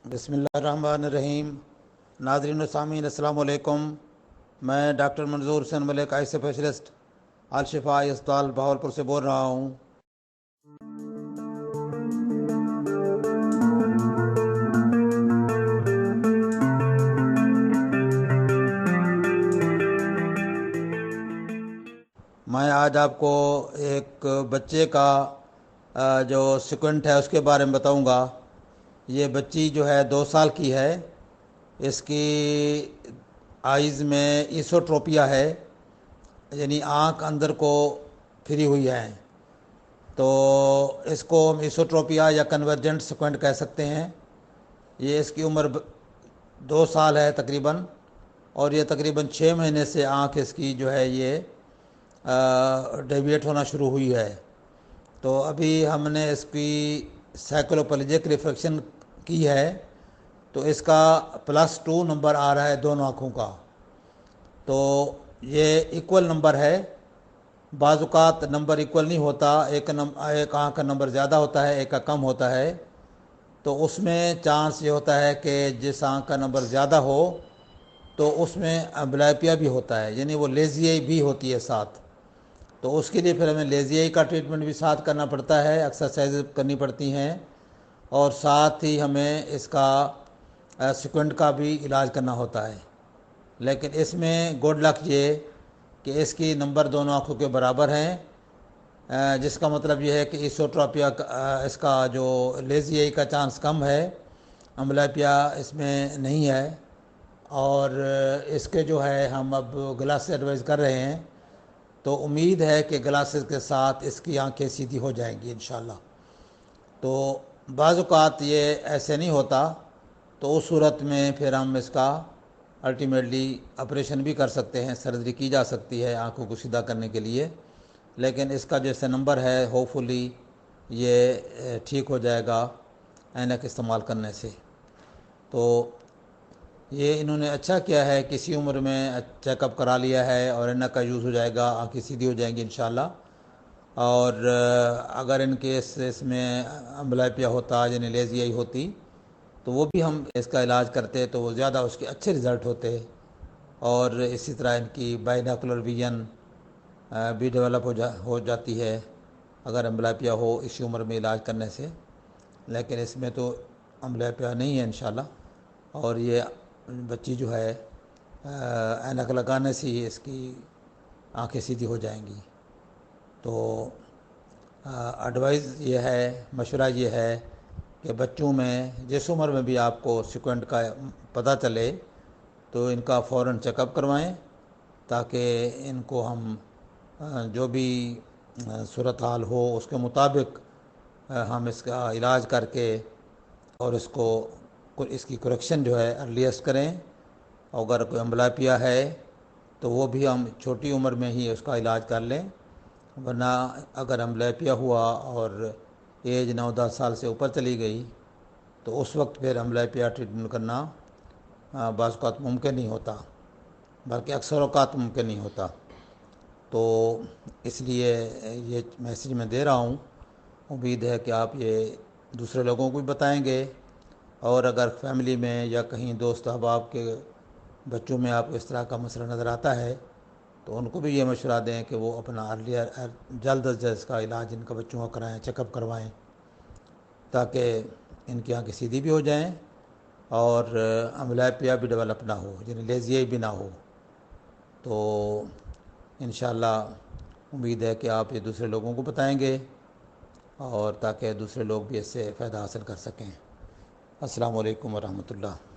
بسم اللہ الرحمن الرحیم۔ ناظرین و سامعین السلام علیکم۔ میں ڈاکٹر منظور حسین ملک، آئی اسپیشلسٹ، الشفا آئی اسپتال بہاولپور سے بول رہا ہوں۔ میں آج آپ کو ایک بچے کا جو سیکوینٹ ہے اس کے بارے میں بتاؤں گا۔ یہ بچی جو ہے 2 سال کی ہے۔ اس کی آئیز میں ایسوٹروپیا ہے، یعنی آنکھ اندر کو پھری ہوئی ہے، تو اس کو ہم ایسوٹروپیا یا کنورجنٹ سیکوینٹ کہہ سکتے ہیں۔ یہ اس کی عمر 2 سال ہے تقریباً، اور یہ تقریباً 6 مہینے سے آنکھ اس کی جو ہے یہ ڈیویٹ ہونا شروع ہوئی ہے۔ تو ابھی ہم نے اس کی سائیکلوپلجک ریفریکشن کی ہے، تو اس کا +2 نمبر آ رہا ہے دونوں آنکھوں کا۔ تو یہ ایکول نمبر ہے۔ بعض اوقات نمبر ایکول نہیں ہوتا، ایک آنکھ کا نمبر زیادہ ہوتا ہے، ایک کا کم ہوتا ہے۔ تو اس میں چانس یہ ہوتا ہے کہ جس آنکھ کا نمبر زیادہ ہو تو اس میں امبلائپیا بھی ہوتا ہے، یعنی وہ لیزی آئی بھی ہوتی ہے ساتھ۔ تو اس کے لیے پھر ہمیں لیزی آئی کا ٹریٹمنٹ بھی ساتھ کرنا پڑتا ہے، ایکسرسائز کرنی پڑتی ہیں، اور ساتھ ہی ہمیں اس کا سیکوینٹ کا بھی علاج کرنا ہوتا ہے۔ لیکن اس میں گڈ لک یہ کہ اس کی نمبر دونوں آنکھوں کے برابر ہیں، جس کا مطلب یہ ہے کہ ایسوٹروپیا اس کا جو لیزی آئی کا چانس کم ہے، امبلائپیا اس میں نہیں ہے۔ اور اس کے جو ہے ہم اب گلاسز ایڈوائز کر رہے ہیں، تو امید ہے کہ گلاسز کے ساتھ اس کی آنکھیں سیدھی ہو جائیں گی انشاءاللہ۔ تو بعض اوقات یہ ایسے نہیں ہوتا، تو اس صورت میں پھر ہم اس کا الٹیمیٹلی آپریشن بھی کر سکتے ہیں، سرجری کی جا سکتی ہے آنکھوں کو سیدھا کرنے کے لیے۔ لیکن اس کا جیسے نمبر ہے ہوپ فلی یہ ٹھیک ہو جائے گا اینک استعمال کرنے سے۔ تو یہ انہوں نے اچھا کیا ہے، کسی عمر میں چیک اپ کرا لیا ہے، اور اینک کا یوز ہو جائے گا، آنکھیں سیدھی ہو جائیں گی انشاءاللہ۔ اور اگر ان کیس اس میں امبلائپیا ہوتا، یعنی لیزی آئی ہوتی، تو وہ بھی ہم اس کا علاج کرتے تو وہ زیادہ اس کے اچھے رزلٹ ہوتے، اور اسی طرح ان کی بائنوکولر ویژن بھی ڈیولپ ہو جاتی ہے اگر امبلائپیا ہو اسی عمر میں علاج کرنے سے۔ لیکن اس میں تو امبلائپیا نہیں ہے انشاءاللہ، اور یہ بچی جو ہے اینک لگانے سے ہی اس کی آنکھیں سیدھی ہو جائیں گی۔ تو ایڈوائز یہ ہے، مشورہ یہ ہے کہ بچوں میں جس عمر میں بھی آپ کو سیکوینٹ کا پتہ چلے تو ان کا فوراً چیک اپ کروائیں، تاکہ ان کو ہم جو بھی صورتحال ہو اس کے مطابق ہم اس کا علاج کر کے اور اس کی کریکشن جو ہے ارلیسٹ کریں۔ اگر کوئی امبلائپیا ہے تو وہ بھی ہم چھوٹی عمر میں ہی اس کا علاج کر لیں، ورنہ اگر امبلائپیا ہوا اور ایج 9-10 سال سے اوپر چلی گئی تو اس وقت پھر امبلائپیا ٹریٹمنٹ کرنا بعض اوقات ممکن نہیں ہوتا، بلکہ اکثر اوقات ممکن نہیں ہوتا۔ تو اس لیے یہ میسیج میں دے رہا ہوں، امید ہے کہ آپ یہ دوسرے لوگوں کو بھی بتائیں گے، اور اگر فیملی میں یا کہیں دوست احباب کے بچوں میں آپ کو اس طرح کا مسئلہ نظر آتا ہے تو ان کو بھی یہ مشورہ دیں کہ وہ اپنا جلد از جلد اس کا علاج ان کا بچوں کا کرائیں، چیک اپ کروائیں، تاکہ ان کی آنکھیں سیدھی بھی ہو جائیں اور امبلائپیا بھی ڈیولپ نہ ہو، یعنی لیزی آئی بھی نہ ہو۔ تو انشاءاللہ امید ہے کہ آپ یہ دوسرے لوگوں کو بتائیں گے، اور تاکہ دوسرے لوگ بھی اس سے فائدہ حاصل کر سکیں۔ السلام علیکم ورحمۃ اللہ۔